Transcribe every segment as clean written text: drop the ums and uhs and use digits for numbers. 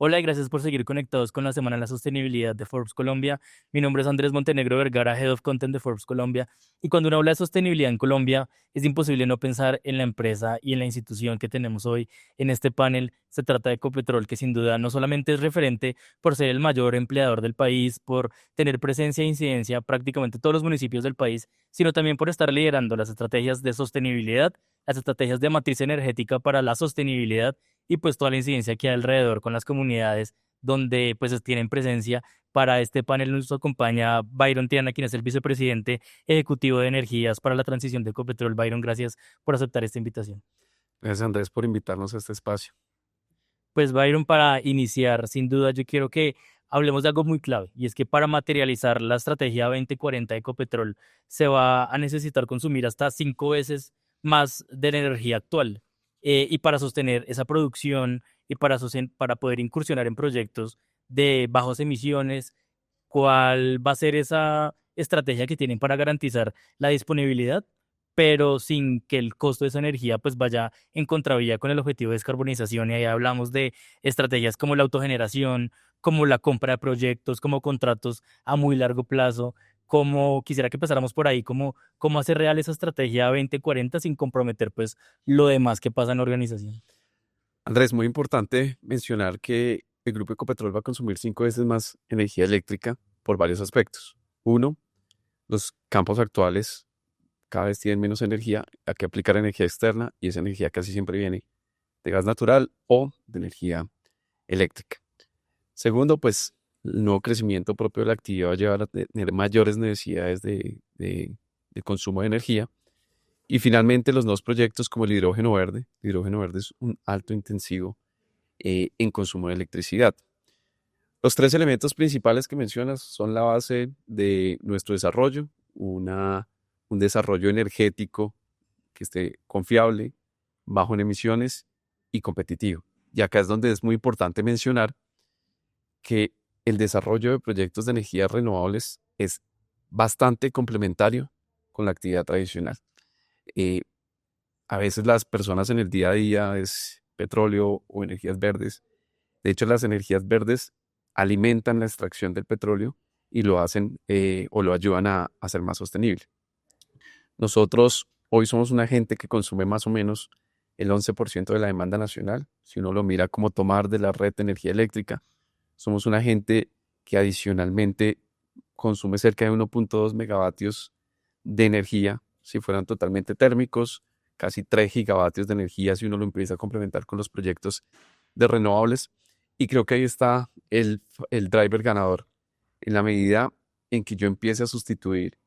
Hola y gracias por seguir conectados con la Semana de la Sostenibilidad de Forbes Colombia. Mi nombre es Andrés Montenegro Vergara, Head of Content de Forbes Colombia. Y cuando uno habla de sostenibilidad en Colombia, es imposible no pensar en la empresa y en la institución que tenemos hoy en este panel. Se trata de Ecopetrol, que sin duda no solamente es referente por ser el mayor empleador del país, por tener presencia e incidencia prácticamente en todos los municipios del país, sino también por estar liderando las estrategias de sostenibilidad, las estrategias de matriz energética para la sostenibilidad y pues toda la incidencia que hay alrededor con las comunidades donde pues tienen presencia. Para este panel nos acompaña Byron Tiana, quien es el vicepresidente ejecutivo de Energías para la Transición de Ecopetrol. Byron, gracias por aceptar esta invitación. Gracias Andrés por invitarnos a este espacio. Pues Byron, para iniciar, sin duda yo quiero que hablemos de algo muy clave, y es que para materializar la estrategia 2040 de Ecopetrol se va a necesitar consumir hasta 5 veces más de la energía actual. Y para sostener esa producción y para poder incursionar en proyectos de bajas emisiones, ¿cuál va a ser esa estrategia que tienen para garantizar la disponibilidad, pero sin que el costo de esa energía pues vaya en contravía con el objetivo de descarbonización? Y ahí hablamos de estrategias como la autogeneración, como la compra de proyectos, como contratos a muy largo plazo, como quisiera que empezáramos por ahí, cómo hacer real esa estrategia 2040 sin comprometer pues lo demás que pasa en la organización. Andrés, muy importante mencionar que el Grupo Ecopetrol va a consumir 5 veces más energía eléctrica por varios aspectos. Uno, los campos actuales cada vez tienen menos energía, hay que aplicar energía externa y esa energía casi siempre viene de gas natural o de energía eléctrica. Segundo, pues el nuevo crecimiento propio de la actividad va a llevar a tener mayores necesidades de consumo de energía. Y finalmente, los nuevos proyectos como el hidrógeno verde. El hidrógeno verde es un alto intensivo en consumo de electricidad. Los tres elementos principales que mencionas son la base de nuestro desarrollo, un desarrollo energético que esté confiable, bajo en emisiones y competitivo. Y acá es donde es muy importante mencionar que el desarrollo de proyectos de energías renovables es bastante complementario con la actividad tradicional. Eh, A veces las personas en el día a día es petróleo o energías verdes. De hecho, las energías verdes alimentan la extracción del petróleo y lo hacen o lo ayudan a ser más sostenible. Nosotros hoy somos una gente que consume más o menos el 11% de la demanda nacional. Si uno lo mira como tomar de la red de energía eléctrica, somos una gente que adicionalmente consume cerca de 1.2 megavatios de energía si fueran totalmente térmicos, casi 3 gigavatios de energía si uno lo empieza a complementar con los proyectos de renovables. Y creo que ahí está el driver ganador. En la medida en que yo empiece a sustituir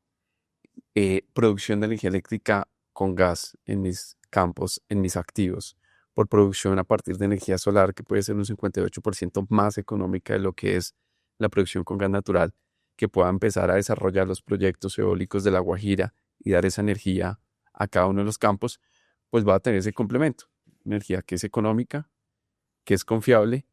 producción de energía eléctrica con gas en mis campos, en mis activos, por producción a partir de energía solar, que puede ser un 58% más económica de lo que es la producción con gas natural, que pueda empezar a desarrollar los proyectos eólicos de La Guajira y dar esa energía a cada uno de los campos, pues va a tener ese complemento. Energía que es económica, que es confiable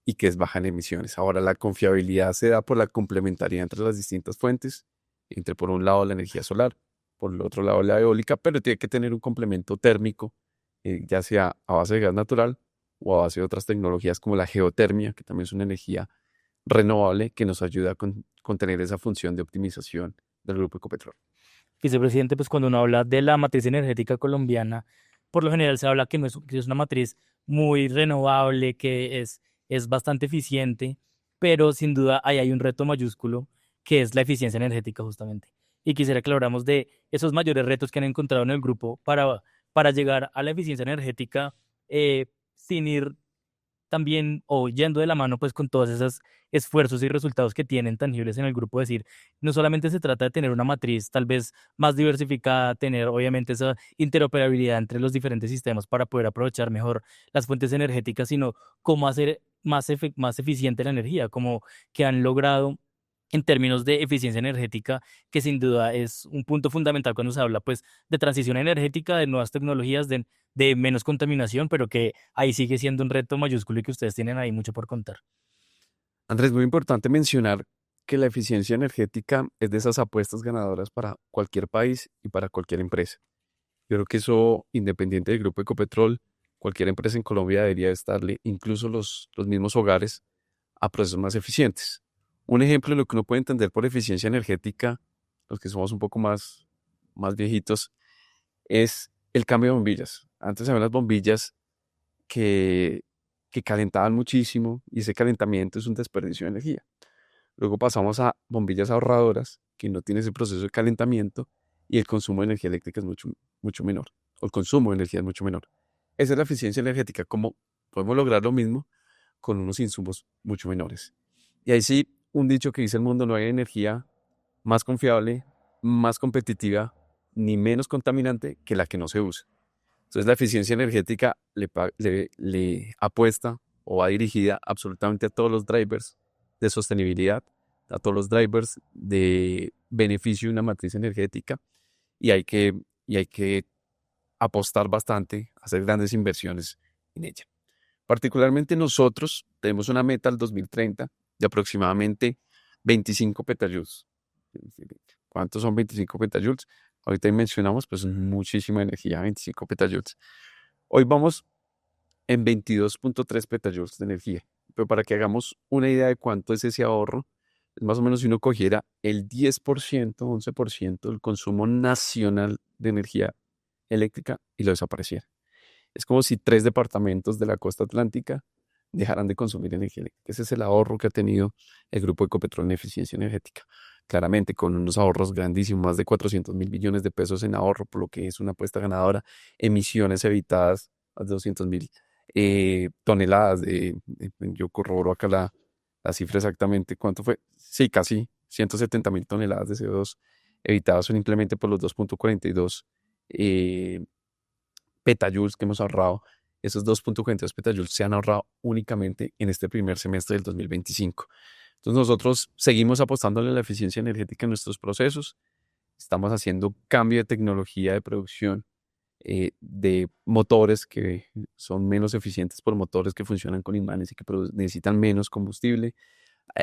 y que es baja en emisiones. Ahora, la confiabilidad se da por la complementariedad entre las distintas fuentes, entre por un lado la energía solar, por el otro lado la eólica, pero tiene que tener un complemento térmico, ya sea a base de gas natural o a base de otras tecnologías como la geotermia, que también es una energía renovable que nos ayuda con tener esa función de optimización del Grupo Ecopetrol. Vicepresidente, pues cuando uno habla de la matriz energética colombiana, por lo general se habla que, no es, que es una matriz muy renovable, es bastante eficiente, pero sin duda ahí hay un reto mayúsculo que es la eficiencia energética justamente. Y quisiera que habláramos de esos mayores retos que han encontrado en el grupo para llegar a la eficiencia energética, sin ir también o yendo de la mano pues con todos esos esfuerzos y resultados que tienen tangibles en el grupo. Decir, no solamente se trata de tener una matriz tal vez más diversificada, tener obviamente esa interoperabilidad entre los diferentes sistemas para poder aprovechar mejor las fuentes energéticas, sino cómo hacer más eficiente la energía, como que han logrado en términos de eficiencia energética, que sin duda es un punto fundamental cuando se habla pues de transición energética, de nuevas tecnologías, de menos contaminación, pero que ahí sigue siendo un reto mayúsculo y que ustedes tienen ahí mucho por contar. Andrés, muy importante mencionar que la eficiencia energética es de esas apuestas ganadoras para cualquier país y para cualquier empresa. Yo creo que eso, independiente del Grupo Ecopetrol, cualquier empresa en Colombia debería estarle, incluso los mismos hogares, a procesos más eficientes. Un ejemplo de lo que uno puede entender por eficiencia energética, los que somos un poco más viejitos, es el cambio de bombillas. Antes había las bombillas que, que calentaban muchísimo y ese calentamiento es un desperdicio de energía. Luego pasamos a bombillas ahorradoras que no tienen ese proceso de calentamiento y el consumo de energía eléctrica es mucho menor, o el consumo de energía es mucho menor. Esa es la eficiencia energética, cómo podemos lograr lo mismo con unos insumos mucho menores. Y ahí sí, un dicho que dice el mundo, no hay energía más confiable, más competitiva, ni menos contaminante que la que no se usa. Entonces la eficiencia energética le apuesta o va dirigida absolutamente a todos los drivers de sostenibilidad, a todos los drivers de beneficio de una matriz energética y hay que apostar bastante, hacer grandes inversiones en ella. Particularmente nosotros tenemos una meta al 2030 de aproximadamente 25 petajoules. ¿Cuántos son 25 petajoules? Ahorita mencionamos, pues es muchísima energía, 25 petajoules. Hoy vamos en 22.3 petajoules de energía. Pero para que hagamos una idea de cuánto es ese ahorro, es más o menos si uno cogiera el 10%, 11% del consumo nacional de energía eléctrica y lo desapareciera. Es como si 3 departamentos de la costa atlántica dejaran de consumir energía eléctrica. Ese es el ahorro que ha tenido el grupo Ecopetrol en eficiencia energética. Claramente, con unos ahorros grandísimos, más de 400.000 millones de pesos en ahorro, por lo que es una apuesta ganadora, emisiones evitadas, más de 200.000 toneladas yo corroboro acá la cifra exactamente, ¿cuánto fue? Sí, casi 170.000 toneladas de CO2 evitadas simplemente por los 2.42 petajoules que hemos ahorrado. Esos 2.42 petajoules se han ahorrado únicamente en este primer semestre del 2025. Entonces nosotros seguimos apostándole a la eficiencia energética en nuestros procesos. Estamos haciendo cambio de tecnología de producción de motores que son menos eficientes por motores que funcionan con imanes y que necesitan menos combustible,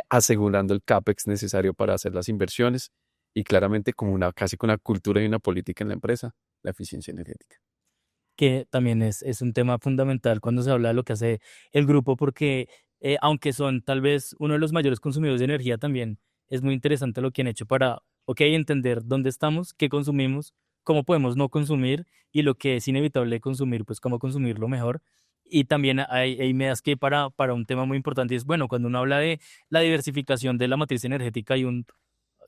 asegurando el CAPEX necesario para hacer las inversiones y claramente como casi con una cultura y una política en la empresa, la eficiencia energética. Que también es un tema fundamental cuando se habla de lo que hace el grupo, porque aunque son tal vez uno de los mayores consumidores de energía, también es muy interesante lo que han hecho para, ok, entender dónde estamos, qué consumimos, cómo podemos no consumir y lo que es inevitable consumir, pues cómo consumirlo mejor. Y también hay medidas que para un tema muy importante y es, bueno, cuando uno habla de la diversificación de la matriz energética, hay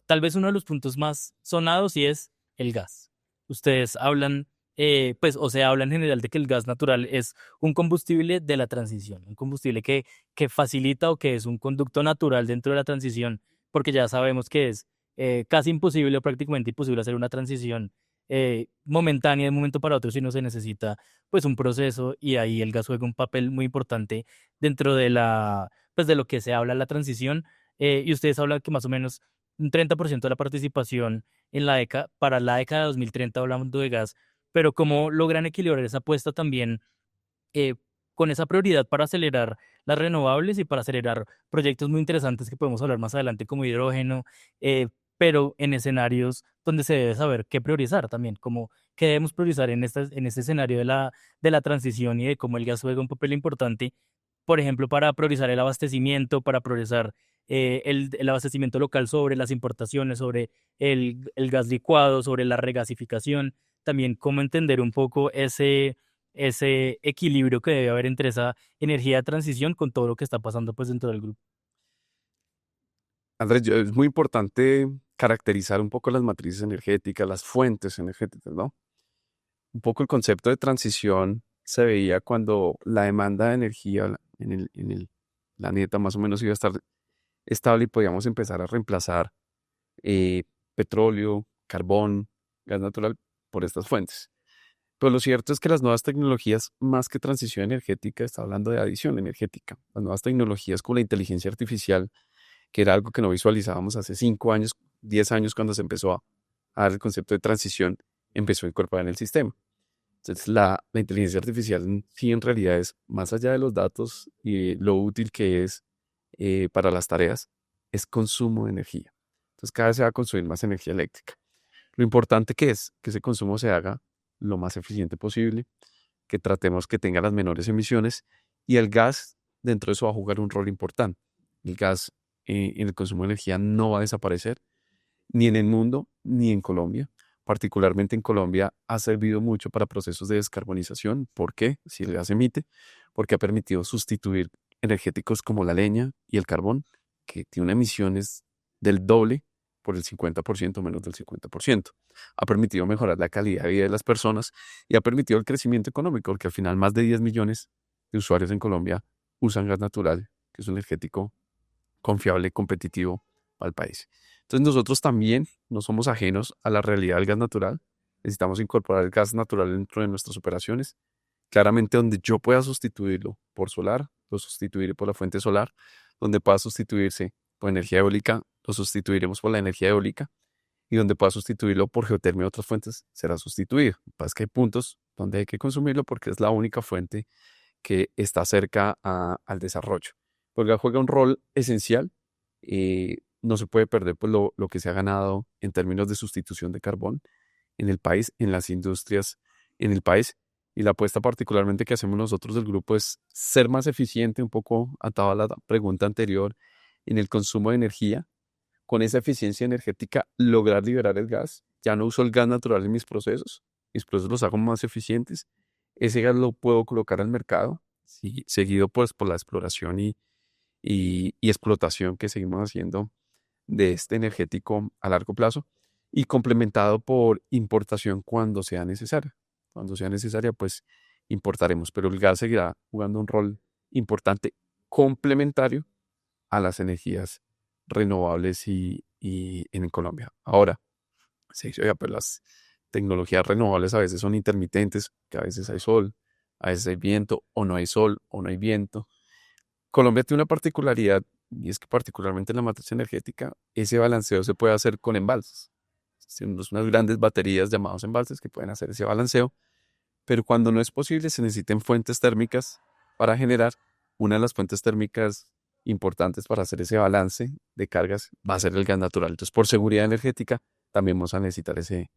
tal vez uno de los puntos más sonados y es el gas. Ustedes hablan, pues, o se habla en general de que el gas natural es un combustible de la transición, un combustible que facilita o que es un conducto natural dentro de la transición, porque ya sabemos que es casi imposible o prácticamente imposible hacer una transición momentánea de un momento para otro si no se necesita pues un proceso y ahí el gas juega un papel muy importante dentro de pues de lo que se habla la transición y ustedes hablan que más o menos un 30% de la participación en para la década de 2030 hablando de gas, pero cómo logran equilibrar esa apuesta también eh, con esa prioridad para acelerar las renovables y para acelerar proyectos muy interesantes que podemos hablar más adelante como hidrógeno, eh, pero en escenarios donde se debe saber qué priorizar también, como qué debemos priorizar en este escenario de la transición y de cómo el gas juega un papel importante, por ejemplo, para priorizar el abastecimiento, para priorizar el abastecimiento local sobre las importaciones, sobre el gas licuado, sobre la regasificación, también cómo entender un poco ese equilibrio que debe haber entre esa energía de transición con todo lo que está pasando pues dentro del grupo. Andrés, es muy importante caracterizar un poco las matrices energéticas, las fuentes energéticas, ¿no? Un poco el concepto de transición se veía cuando la demanda de energía en el planeta más o menos iba a estar estable y podíamos empezar a reemplazar eh, petróleo, carbón, gas natural por estas fuentes. Pero lo cierto es que las nuevas tecnologías, más que transición energética, está hablando de adición energética. Las nuevas tecnologías como la inteligencia artificial, que era algo que no visualizábamos hace 5 años, 10 años cuando se empezó a dar el concepto de transición, empezó a incorporar en el sistema. Entonces, la inteligencia artificial sí en realidad es, más allá de los datos y lo útil que es para las tareas, es consumo de energía. Entonces, cada vez se va a consumir más energía eléctrica. Lo importante que es que ese consumo se haga lo más eficiente posible, que tratemos que tenga las menores emisiones y el gas dentro de eso va a jugar un rol importante. El gas en el consumo de energía no va a desaparecer, ni en el mundo, ni en Colombia. Particularmente en Colombia ha servido mucho para procesos de descarbonización. ¿Por qué? Si el gas emite, porque ha permitido sustituir energéticos como la leña y el carbón, que tiene emisiones del doble por el 50%, menos del 50%. Ha permitido mejorar la calidad de vida de las personas y ha permitido el crecimiento económico, porque al final más de 10 millones de usuarios en Colombia usan gas natural, que es un energético confiable, competitivo para el país. Entonces nosotros también no somos ajenos a la realidad del gas natural. Necesitamos incorporar el gas natural dentro de nuestras operaciones. Claramente donde yo pueda sustituirlo por solar, lo sustituiré por la fuente solar. Donde pueda sustituirse por energía eólica, lo sustituiremos por la energía eólica. Y donde pueda sustituirlo por geotermia y otras fuentes, será sustituido. Lo que pasa es que hay puntos donde hay que consumirlo porque es la única fuente que está cerca al desarrollo. Porque juega un rol esencial. No se puede perder pues, lo que se ha ganado en términos de sustitución de carbón en el país, en las industrias en el país. Y la apuesta particularmente que hacemos nosotros del grupo es ser más eficiente, un poco atado a la pregunta anterior, en el consumo de energía. Con esa eficiencia energética, lograr liberar el gas. Ya no uso el gas natural en mis procesos los hago más eficientes. Ese gas lo puedo colocar al mercado, sí, seguido pues, por la exploración y explotación que seguimos haciendo de este energético a largo plazo y complementado por importación cuando sea necesaria. Cuando sea necesaria, pues importaremos, pero el gas seguirá jugando un rol importante complementario a las energías renovables y en Colombia. Ahora, se dice, oiga, pues las tecnologías renovables a veces son intermitentes, que a veces hay sol, a veces hay viento, o no hay sol, o no hay viento. Colombia tiene una particularidad y es que particularmente en la matriz energética, ese balanceo se puede hacer con embalses. Tenemos unas grandes baterías llamadas embalses que pueden hacer ese balanceo, pero cuando no es posible se necesitan fuentes térmicas para generar. Una de las fuentes térmicas importantes para hacer ese balance de cargas va a ser el gas natural. Entonces, por seguridad energética, también vamos a necesitar ese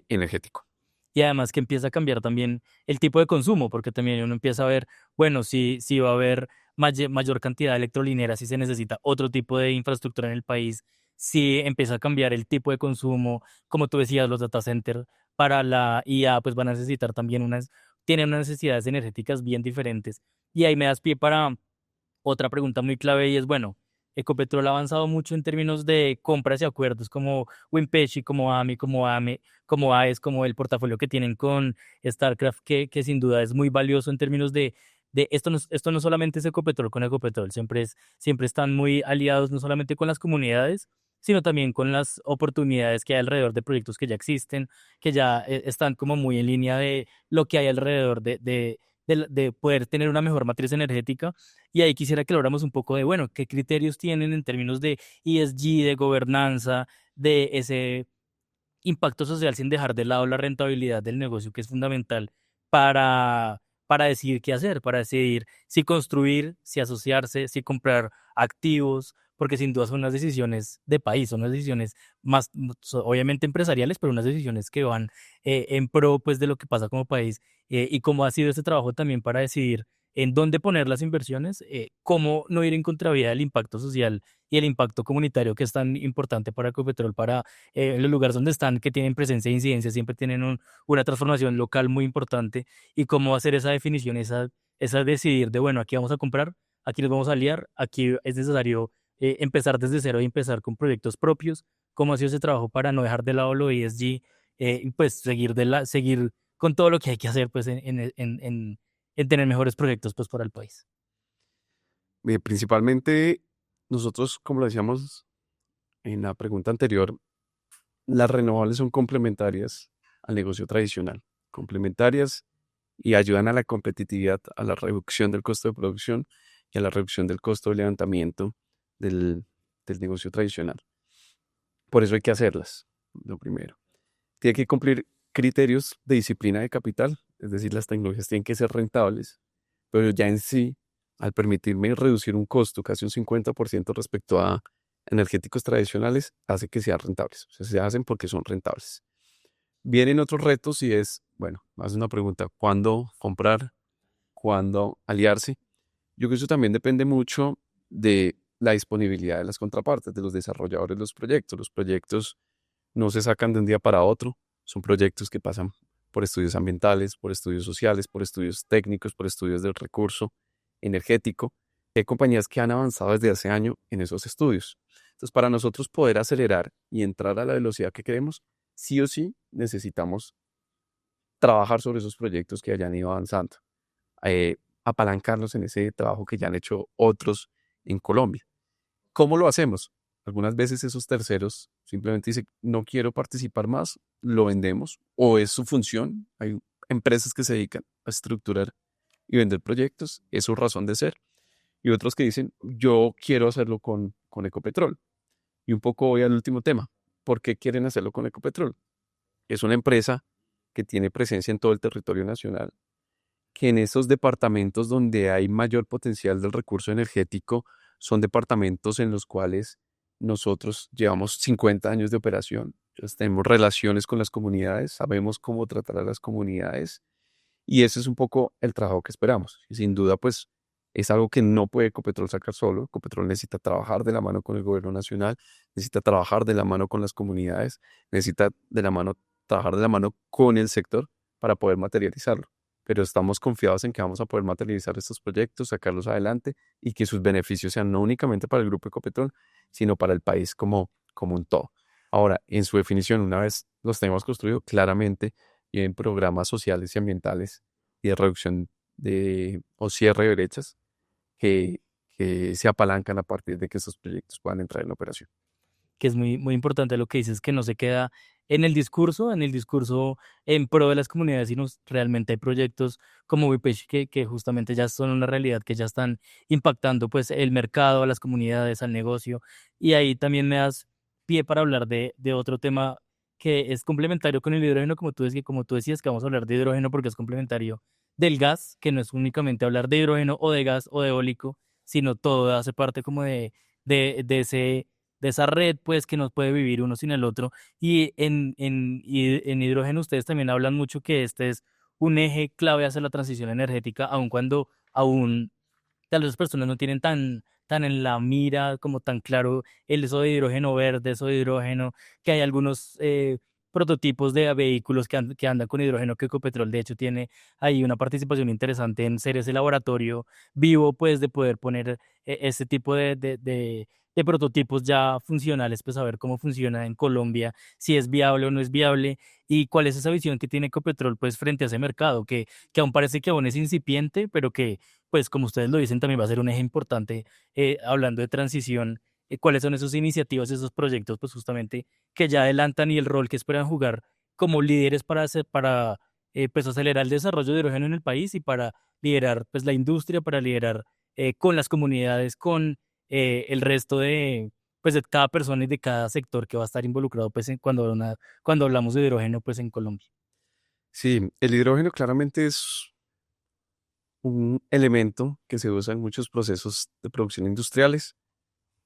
energético. Y además que empieza a cambiar también el tipo de consumo, porque también uno empieza a ver, bueno, si va a haber mayor cantidad de electrolineras, si se necesita otro tipo de infraestructura en el país, si empieza a cambiar el tipo de consumo, como tú decías, los data centers para la IA, pues van a necesitar también tienen unas necesidades energéticas bien diferentes. Y ahí me das pie para otra pregunta muy clave y es, bueno, Ecopetrol ha avanzado mucho en términos de compras y acuerdos como Winpechi, como AMI, como AES, como el portafolio que tienen con StarCraft, que sin duda es muy valioso en términos de esto no solamente es Ecopetrol con Ecopetrol, siempre están muy aliados no solamente con las comunidades, sino también con las oportunidades que hay alrededor de proyectos que ya existen, que ya están como muy en línea de lo que hay alrededor de poder tener una mejor matriz energética. Y ahí quisiera que habláramos un poco de, bueno, qué criterios tienen en términos de ESG, de gobernanza, de ese impacto social sin dejar de lado la rentabilidad del negocio, que es fundamental para decidir qué hacer, para decidir si construir, si asociarse, si comprar activos, porque sin duda son unas decisiones de país, son unas decisiones más, obviamente empresariales, pero unas decisiones que van en pro pues, de lo que pasa como país y cómo ha sido ese trabajo también para decidir en dónde poner las inversiones, cómo no ir en contravía del impacto social y el impacto comunitario que es tan importante para Ecopetrol, para los lugares donde están, que tienen presencia e incidencia, siempre tienen una transformación local muy importante y cómo hacer esa definición, esa decidir de, bueno, aquí vamos a comprar, aquí nos vamos a aliar, aquí es necesario empezar desde cero y empezar con proyectos propios, cómo ha sido ese trabajo para no dejar de lado lo ESG y pues seguir con todo lo que hay que hacer pues en tener mejores proyectos pues para el país. Principalmente nosotros, como lo decíamos en la pregunta anterior, las renovables son complementarias al negocio tradicional, complementarias y ayudan a la competitividad, a la reducción del costo de producción y a la reducción del costo de levantamiento del negocio tradicional. Por eso hay que hacerlas, lo primero. Tiene que cumplir criterios de disciplina de capital, es decir, las tecnologías tienen que ser rentables, pero ya en sí, al permitirme reducir un costo casi un 50% respecto a energéticos tradicionales, hace que sean rentables. O sea, se hacen porque son rentables. Vienen otros retos y es, bueno, más una pregunta, ¿cuándo comprar? ¿Cuándo aliarse? Yo creo que eso también depende mucho de la disponibilidad de las contrapartes, de los desarrolladores de los proyectos. Los proyectos no se sacan de un día para otro, son proyectos que pasan por estudios ambientales, por estudios sociales, por estudios técnicos, por estudios del recurso energético. Hay compañías que han avanzado desde hace años en esos estudios. Entonces, para nosotros poder acelerar y entrar a la velocidad que queremos, sí o sí necesitamos trabajar sobre esos proyectos que hayan ido avanzando, apalancarlos en ese trabajo que ya han hecho otros en Colombia. ¿Cómo lo hacemos? Algunas veces esos terceros simplemente dicen, no quiero participar más, lo vendemos, o es su función. Hay empresas que se dedican a estructurar y vender proyectos, es su razón de ser. Y otros que dicen, yo quiero hacerlo con Ecopetrol. Y un poco voy al último tema. ¿Por qué quieren hacerlo con Ecopetrol? Es una empresa que tiene presencia en todo el territorio nacional, que en esos departamentos donde hay mayor potencial del recurso energético son departamentos en los cuales nosotros llevamos 50 años de operación. Entonces, tenemos relaciones con las comunidades, sabemos cómo tratar a las comunidades y ese es un poco el trabajo que esperamos. Y sin duda, pues es algo que no puede Ecopetrol sacar solo. Ecopetrol necesita trabajar de la mano con el gobierno nacional, necesita trabajar de la mano con las comunidades, necesita trabajar de la mano con el sector para poder materializarlo. Pero estamos confiados en que vamos a poder materializar estos proyectos, sacarlos adelante y que sus beneficios sean no únicamente para el Grupo Ecopetrol, sino para el país como un todo. Ahora, en su definición, una vez los tengamos construido, claramente y en programas sociales y ambientales y de reducción o cierre de brechas que se apalancan a partir de que estos proyectos puedan entrar en operación. Que es muy, muy importante lo que dices, que no se queda en el discurso en pro de las comunidades, sino realmente hay proyectos como WePage que justamente ya son una realidad, que ya están impactando pues el mercado, a las comunidades, al negocio. Y ahí también me das pie para hablar de otro tema que es complementario con el hidrógeno, como tú decías, que vamos a hablar de hidrógeno porque es complementario del gas, que no es únicamente hablar de hidrógeno o de gas o de eólico, sino todo hace parte como de ese de esa red, pues, que no puede vivir uno sin el otro. En hidrógeno ustedes también hablan mucho que este es un eje clave hacia la transición energética, aun cuando aún tal vez las personas no tienen tan en la mira, como tan claro el eso de hidrógeno verde, eso de hidrógeno, que hay algunos prototipos de vehículos que andan con hidrógeno, que Ecopetrol de hecho tiene ahí una participación interesante en ser ese laboratorio vivo, pues, de poder poner ese tipo de prototipos ya funcionales, pues, a ver cómo funciona en Colombia, si es viable o no es viable, y cuál es esa visión que tiene Ecopetrol, pues, frente a ese mercado, que aún parece que aún es incipiente, pero que, pues, como ustedes lo dicen, también va a ser un eje importante, hablando de transición. ¿Cuáles son esas iniciativas, esos proyectos, pues, justamente, que ya adelantan y el rol que esperan jugar como líderes pues, acelerar el desarrollo de hidrógeno en el país y para liderar, pues, la industria, para liderar con las comunidades, con el resto pues, de cada persona y de cada sector que va a estar involucrado, pues, cuando hablamos de hidrógeno, pues, en Colombia? Sí, el hidrógeno claramente es un elemento que se usa en muchos procesos de producción industriales.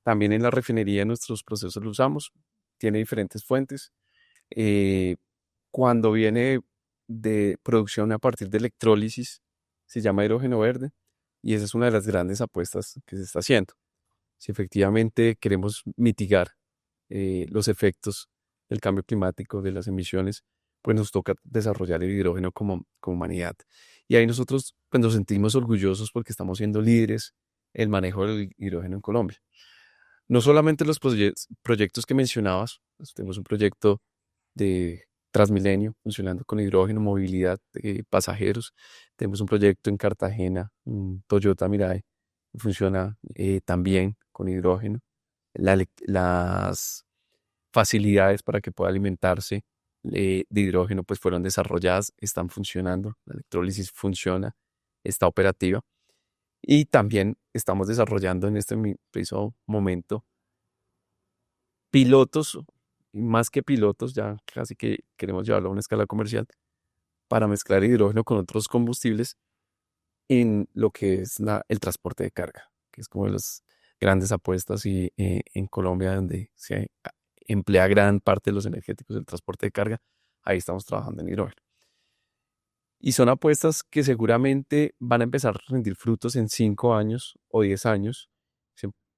También en la refinería en nuestros procesos lo usamos. Tiene diferentes fuentes. Eh, Cuando viene de producción a partir de electrólisis, se llama hidrógeno verde y esa es una de las grandes apuestas que se está haciendo. Si efectivamente queremos mitigar los efectos del cambio climático, de las emisiones, pues nos toca desarrollar el hidrógeno como humanidad. Y ahí nosotros pues, nos sentimos orgullosos porque estamos siendo líderes en el manejo del hidrógeno en Colombia. No solamente los proyectos que mencionabas, pues, tenemos un proyecto de Transmilenio funcionando con hidrógeno, movilidad de pasajeros. Tenemos un proyecto en Cartagena, un Toyota Mirai, que funciona también con hidrógeno. Las facilidades para que pueda alimentarse de hidrógeno pues fueron desarrolladas, están funcionando, la electrólisis funciona, está operativa. Y también estamos desarrollando en este preciso momento pilotos, y más que pilotos, ya casi que queremos llevarlo a una escala comercial para mezclar hidrógeno con otros combustibles en lo que es el transporte de carga, que es como de las grandes apuestas y en Colombia donde se emplea gran parte de los energéticos del transporte de carga, ahí estamos trabajando en hidrógeno. Y son apuestas que seguramente van a empezar a rendir frutos en 5 años o 10 años.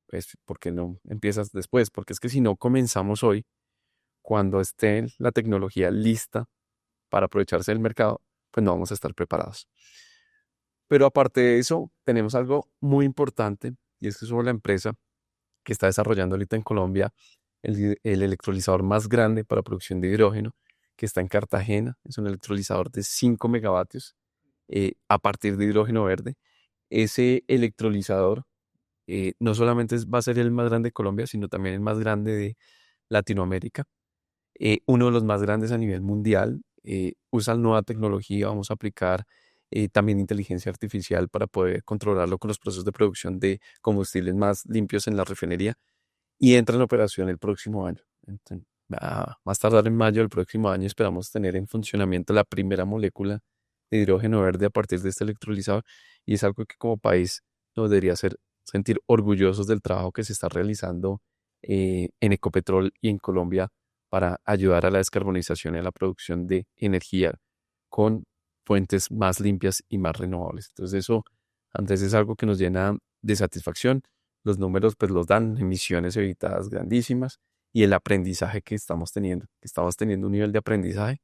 pues, ¿por qué no empiezas después? Porque es que si no comenzamos hoy, cuando esté la tecnología lista para aprovecharse del mercado, pues no vamos a estar preparados. Pero aparte de eso, tenemos algo muy importante y es que somos la empresa que está desarrollando ahorita en Colombia el electrolizador más grande para producción de hidrógeno, que está en Cartagena. Es un electrolizador de 5 megavatios a partir de hidrógeno verde. Ese electrolizador no solamente va a ser el más grande de Colombia, sino también el más grande de Latinoamérica, uno de los más grandes a nivel mundial. Usa nueva tecnología, vamos a aplicar también inteligencia artificial para poder controlarlo con los procesos de producción de combustibles más limpios en la refinería y entra en operación el próximo año. Entonces, más tardar en mayo del próximo año esperamos tener en funcionamiento la primera molécula de hidrógeno verde a partir de este electrolizador y es algo que como país nos debería hacer sentir orgullosos del trabajo que se está realizando en Ecopetrol y en Colombia para ayudar a la descarbonización y a la producción de energía con fuentes más limpias y más renovables. Entonces eso, Andrés, es algo que nos llena de satisfacción. Los números pues los dan, emisiones evitadas grandísimas y el aprendizaje que estamos teniendo. Estamos teniendo un nivel de aprendizaje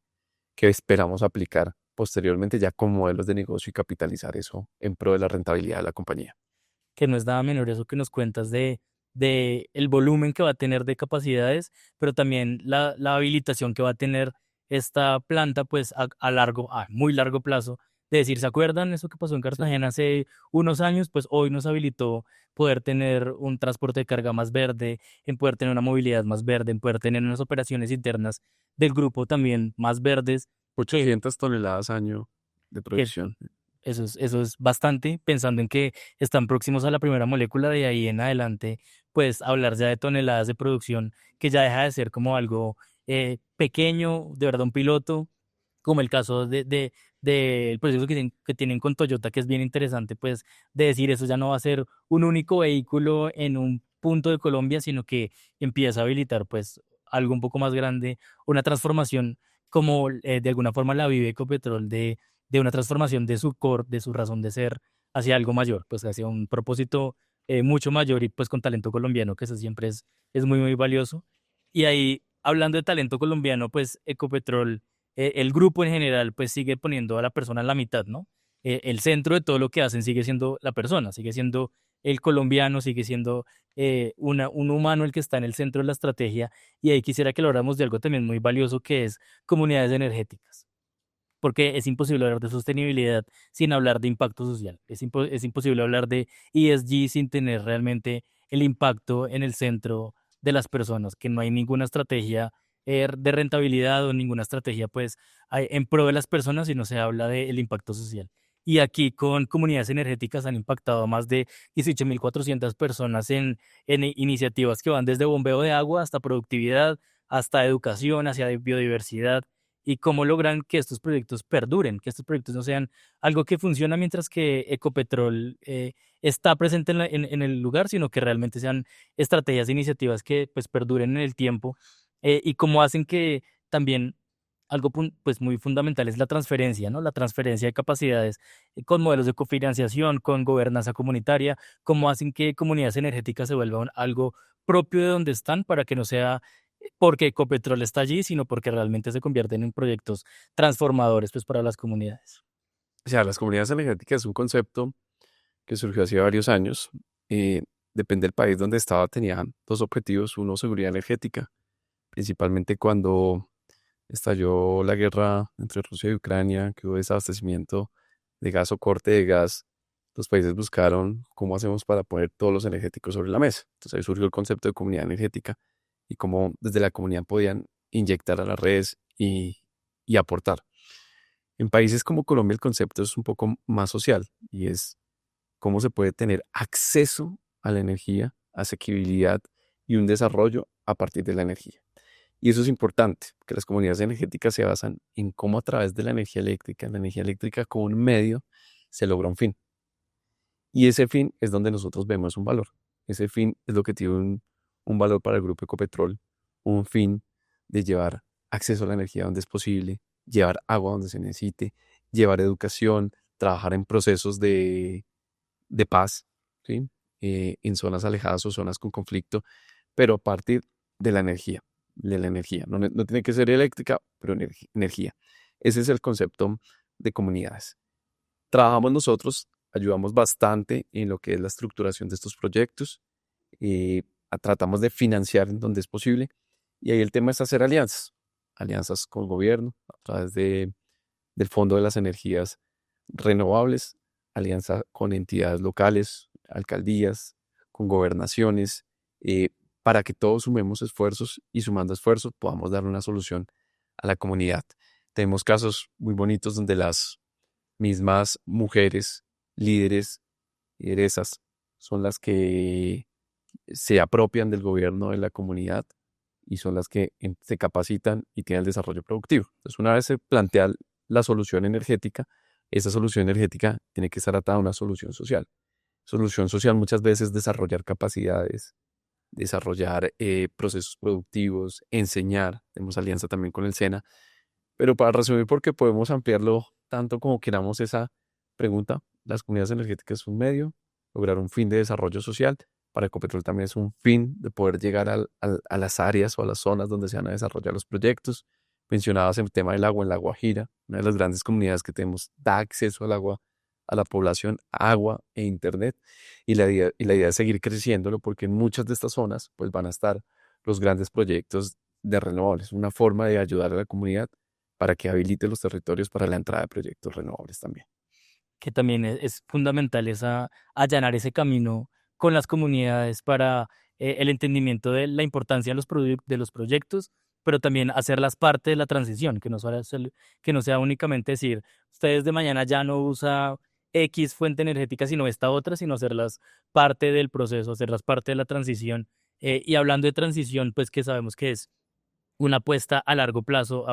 que esperamos aplicar posteriormente ya con modelos de negocio y capitalizar eso en pro de la rentabilidad de la compañía. Que no es nada menor eso que nos cuentas de el volumen que va a tener de capacidades, pero también la habilitación que va a tener esta planta, pues a muy largo plazo, de decir, ¿se acuerdan eso que pasó en Sí. Cartagena hace unos años? Pues hoy nos habilitó poder tener un transporte de carga más verde, en poder tener una movilidad más verde, en poder tener unas operaciones internas del grupo también más verdes, que 800 toneladas año de producción. eso es bastante, pensando en que están próximos a la primera molécula, de ahí en adelante, pues hablar ya de toneladas de producción, que ya deja de ser como algo pequeño, de verdad un piloto, como el caso del proceso que tienen con Toyota, que es bien interesante, pues de decir eso ya no va a ser un único vehículo en un punto de Colombia, sino que empieza a habilitar pues algo un poco más grande, una transformación como de alguna forma la vive Ecopetrol de una transformación de su core, de su razón de ser, hacia algo mayor, pues hacia un propósito mucho mayor y pues con talento colombiano, que eso siempre es muy, muy valioso. Y ahí, hablando de talento colombiano, pues Ecopetrol, el grupo en general, pues sigue poniendo a la persona en la mitad, ¿no? El centro de todo lo que hacen sigue siendo la persona, sigue siendo el colombiano, sigue siendo un humano el que está en el centro de la estrategia. Y ahí quisiera que habláramos de algo también muy valioso que es comunidades energéticas, porque es imposible hablar de sostenibilidad sin hablar de impacto social. Es imposible hablar de ESG sin tener realmente el impacto en el centro de las personas, que no hay ninguna estrategia de rentabilidad o ninguna estrategia pues en pro de las personas si no se habla del impacto social. Y aquí con comunidades energéticas han impactado a más de 18.400 personas en iniciativas que van desde bombeo de agua hasta productividad, hasta educación, hacia biodiversidad y cómo logran que estos proyectos perduren, que estos proyectos no sean algo que funciona mientras que Ecopetrol está presente en el lugar, sino que realmente sean estrategias e iniciativas que pues perduren en el tiempo y cómo hacen que también algo pues muy fundamental es la transferencia, ¿no? La transferencia de capacidades con modelos de cofinanciación, con gobernanza comunitaria, cómo hacen que comunidades energéticas se vuelvan algo propio de donde están para que no sea porque Ecopetrol está allí, sino porque realmente se convierten en proyectos transformadores pues, para las comunidades. O sea, las comunidades energéticas es un concepto que surgió hace varios años. eh, Depende del país donde estaba, tenía dos objetivos. Uno, seguridad energética, principalmente cuando estalló la guerra entre Rusia y Ucrania, que hubo desabastecimiento de gas o corte de gas. Los países buscaron cómo hacemos para poner todos los energéticos sobre la mesa. Entonces ahí surgió el concepto de comunidad energética y cómo desde la comunidad podían inyectar a las redes y aportar. En países como Colombia el concepto es un poco más social y es cómo se puede tener acceso a la energía, asequibilidad y un desarrollo a partir de la energía. Y eso es importante, que las comunidades energéticas se basan en cómo a través de la energía eléctrica como un medio, se logra un fin. Y ese fin es donde nosotros vemos un valor. Ese fin es lo que tiene un valor para el Grupo Ecopetrol, un fin de llevar acceso a la energía donde es posible, llevar agua donde se necesite, llevar educación, trabajar en procesos de paz, ¿sí? en zonas alejadas o zonas con conflicto, pero a partir de la energía, de la energía. No, no tiene que ser eléctrica, pero energía. Ese es el concepto de comunidades. Trabajamos nosotros, ayudamos bastante en lo que es la estructuración de estos proyectos, tratamos de financiar en donde es posible, y ahí el tema es hacer alianzas, alianzas con el gobierno a través del Fondo de las Energías Renovables, alianza con entidades locales, alcaldías, con gobernaciones, para que todos sumemos esfuerzos y sumando esfuerzos podamos dar una solución a la comunidad. Tenemos casos muy bonitos donde las mismas mujeres, líderes, lideresas, son las que se apropian del gobierno de la comunidad y son las que se capacitan y tienen el desarrollo productivo. Entonces, una vez se plantea la solución energética, esa solución energética tiene que estar atada a una solución social. Solución social muchas veces desarrollar capacidades, desarrollar procesos productivos, enseñar. Tenemos alianza también con el SENA. Pero para resumir, porque podemos ampliarlo tanto como queramos esa pregunta, las comunidades energéticas es un medio, lograr un fin de desarrollo social. Para Ecopetrol también es un fin de poder llegar a las áreas o a las zonas donde se van a desarrollar los proyectos. Mencionabas el tema del agua en La Guajira, una de las grandes comunidades que tenemos, da acceso al agua a la población, agua e internet. Y la idea es seguir creciéndolo porque en muchas de estas zonas pues, van a estar los grandes proyectos de renovables, una forma de ayudar a la comunidad para que habilite los territorios para la entrada de proyectos renovables también. Que también es fundamental allanar ese camino con las comunidades para el entendimiento de la importancia de de los proyectos, pero también hacerlas parte de la transición, que no sea únicamente decir, ustedes de mañana ya no usa X fuente energética, sino esta otra, sino hacerlas parte del proceso, hacerlas parte de la transición. Y hablando de transición, pues que sabemos que es una apuesta a largo plazo,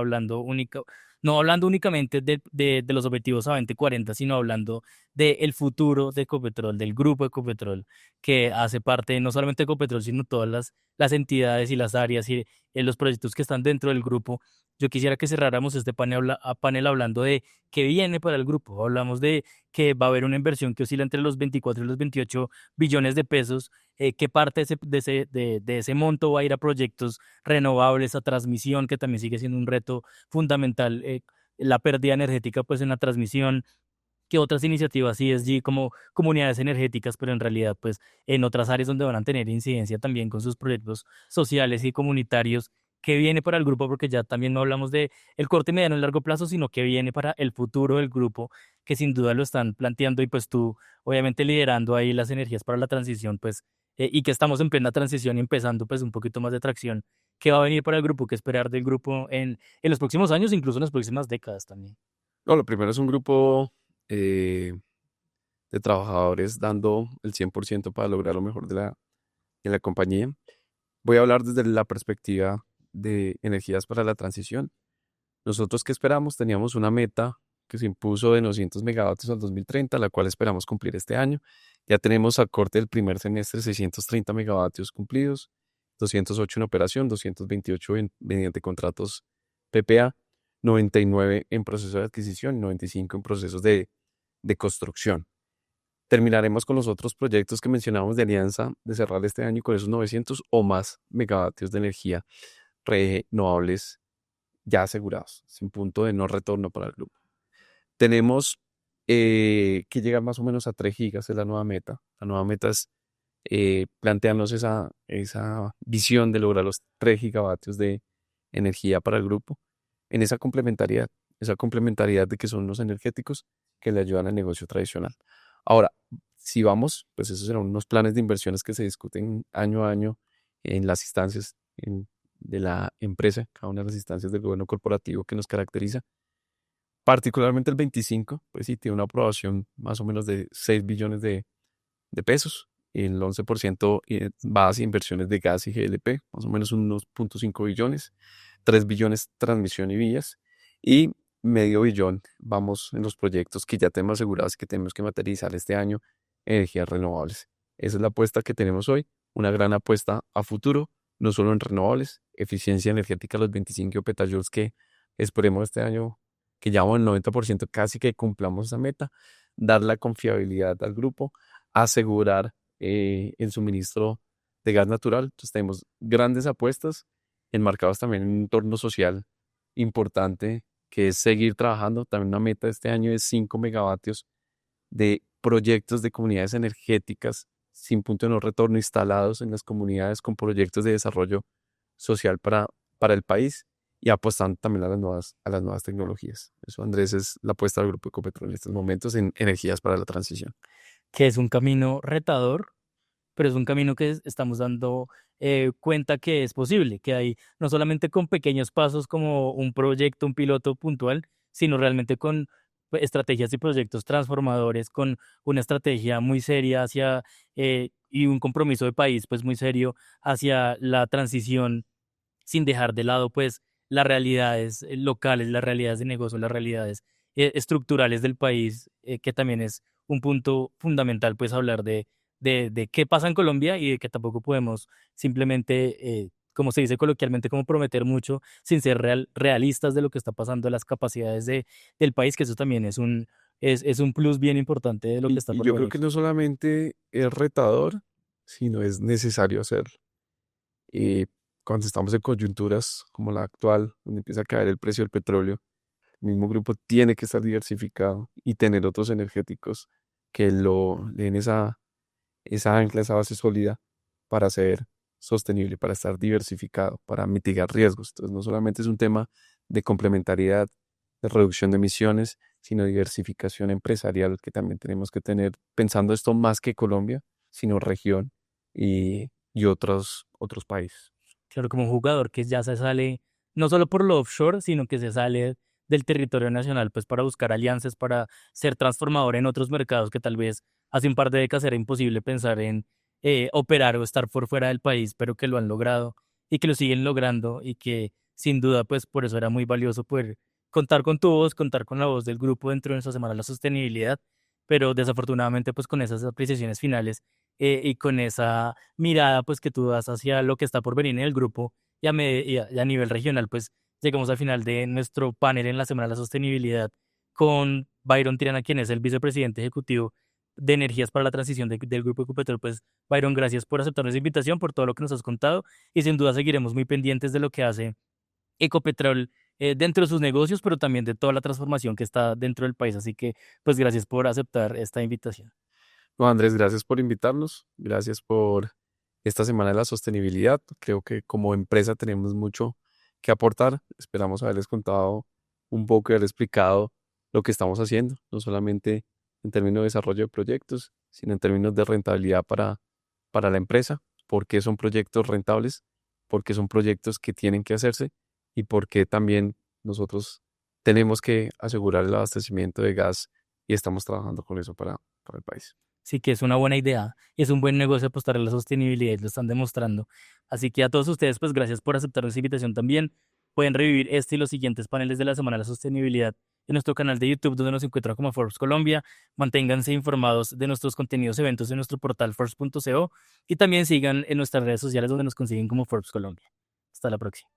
no hablando únicamente de los objetivos a 2040, sino hablando del futuro de Ecopetrol, del grupo Ecopetrol, que hace parte no solamente de Ecopetrol, sino todas las entidades y las áreas y los proyectos que están dentro del grupo. Yo quisiera que cerráramos este panel hablando de qué viene para el grupo. Hablamos de que va a haber una inversión que oscila entre los 24 y los 28 billones de pesos. ¿Qué parte de ese monto va a ir a proyectos renovables, a transmisión, que también sigue siendo un reto fundamental, la pérdida energética pues en la transmisión, que otras iniciativas ESG como comunidades energéticas, pero en realidad pues en otras áreas donde van a tener incidencia también con sus proyectos sociales y comunitarios, que viene para el grupo, porque ya también no hablamos de el corto, mediano y largo plazo, sino que viene para el futuro del grupo, que sin duda lo están planteando y pues tú obviamente liderando ahí las energías para la transición, pues y que estamos en plena transición y empezando pues un poquito más de tracción, que va a venir para el grupo, que esperar del grupo en los próximos años, incluso en las próximas décadas también. No, lo primero es un grupo eh, de trabajadores dando el 100% para lograr lo mejor de la compañía. Voy a hablar desde la perspectiva de energías para la transición. Nosotros, ¿qué esperamos? Teníamos una meta que se impuso de 900 megavatios al 2030, la cual esperamos cumplir este año. Ya tenemos al corte del primer semestre 630 megavatios cumplidos, 208 en operación, 228 mediante contratos PPA, 99 en proceso de adquisición y 95 en procesos de construcción. Terminaremos con los otros proyectos que mencionamos de alianza de cerrar este año con esos 900 o más megavatios de energía renovables ya asegurados, sin punto de no retorno para el grupo. Tenemos que llegar más o menos a 3 gigas, es la nueva meta. La nueva meta es plantearnos esa visión de lograr los 3 gigavatios de energía para el grupo en esa complementariedad de que son los energéticos que le ayudan al negocio tradicional. Ahora, si vamos, pues esos serán unos planes de inversiones que se discuten año a año en las instancias de la empresa, cada una de las instancias del gobierno corporativo que nos caracteriza. Particularmente el 25, pues sí, tiene una aprobación más o menos de 6 billones de pesos. El 11% va hacia inversiones de gas y GLP, más o menos unos 0.5 billones, 3 billones transmisión y vías, y medio billón vamos en los proyectos que ya tenemos asegurados y que tenemos que materializar este año, energías renovables. Esa es la apuesta que tenemos hoy, una gran apuesta a futuro, no solo en renovables, eficiencia energética los 25 petajoules que esperemos este año, que ya vamos en el 90%, casi que cumplamos esa meta, dar la confiabilidad al grupo, asegurar el suministro de gas natural. Entonces tenemos grandes apuestas enmarcadas también en un entorno social importante que es seguir trabajando. También una meta de este año es 5 megavatios de proyectos de comunidades energéticas sin punto de no retorno instalados en las comunidades con proyectos de desarrollo social para el país y apostando también a las nuevas tecnologías. Eso, Andrés, es la apuesta del Grupo Ecopetrol en estos momentos en energías para la transición. Que es un camino retador, pero es un camino que estamos dando cuenta que es posible, que hay no solamente con pequeños pasos como un proyecto, un piloto puntual, sino realmente con estrategias y proyectos transformadores, con una estrategia muy seria hacia y un compromiso de país pues muy serio hacia la transición sin dejar de lado pues las realidades locales, las realidades de negocio, las realidades estructurales del país, que también es un punto fundamental pues hablar de qué pasa en Colombia y de que tampoco podemos simplemente, como se dice coloquialmente, como prometer mucho sin ser realistas de lo que está pasando, de las capacidades del país, que eso también es un plus bien importante de lo que está Y por yo creo venir. que no solamente es retador, sino es necesario hacerlo. Y cuando estamos en coyunturas como la actual, donde empieza a caer el precio del petróleo, el mismo grupo tiene que estar diversificado y tener otros energéticos que le den esa ancla, esa base sólida para ser sostenible, para estar diversificado, para mitigar riesgos. Entonces, no solamente es un tema de complementariedad, de reducción de emisiones, sino diversificación empresarial que también tenemos que tener, pensando esto más que Colombia, sino región y otros países. Claro, como un jugador que ya se sale, no solo por lo offshore, sino que se sale del territorio nacional, pues para buscar alianzas, para ser transformador en otros mercados que tal vez hace un par de décadas era imposible pensar en operar o estar por fuera del país, pero que lo han logrado y que lo siguen logrando y que sin duda, pues por eso era muy valioso poder contar con tu voz, contar con la voz del grupo dentro de nuestra Semana de la Sostenibilidad, pero desafortunadamente pues con esas apreciaciones finales y con esa mirada pues que tú das hacia lo que está por venir en el grupo y a nivel regional, pues llegamos al final de nuestro panel en la Semana de la Sostenibilidad con Byron Tirana, quien es el vicepresidente ejecutivo de Energías para la Transición del Grupo Ecopetrol. Pues Byron, gracias por aceptar nuestra invitación, por todo lo que nos has contado y sin duda seguiremos muy pendientes de lo que hace Ecopetrol dentro de sus negocios, pero también de toda la transformación que está dentro del país. Así que pues gracias por aceptar esta invitación. No, Andrés, gracias por invitarnos, gracias por esta Semana de la Sostenibilidad. Creo que como empresa tenemos mucho que aportar. Esperamos haberles contado un poco y haber explicado lo que estamos haciendo, no solamente en términos de desarrollo de proyectos, sino en términos de rentabilidad para la empresa, porque son proyectos rentables, porque son proyectos que tienen que hacerse y porque también nosotros tenemos que asegurar el abastecimiento de gas y estamos trabajando con eso para el país. Sí que es una buena idea y es un buen negocio apostar a la sostenibilidad, y lo están demostrando. Así que a todos ustedes, pues gracias por aceptar nuestra invitación también. Pueden revivir este y los siguientes paneles de la Semana de la Sostenibilidad en nuestro canal de YouTube, donde nos encuentran como Forbes Colombia. Manténganse informados de nuestros contenidos, eventos en nuestro portal Forbes.co y también sigan en nuestras redes sociales donde nos consiguen como Forbes Colombia. Hasta la próxima.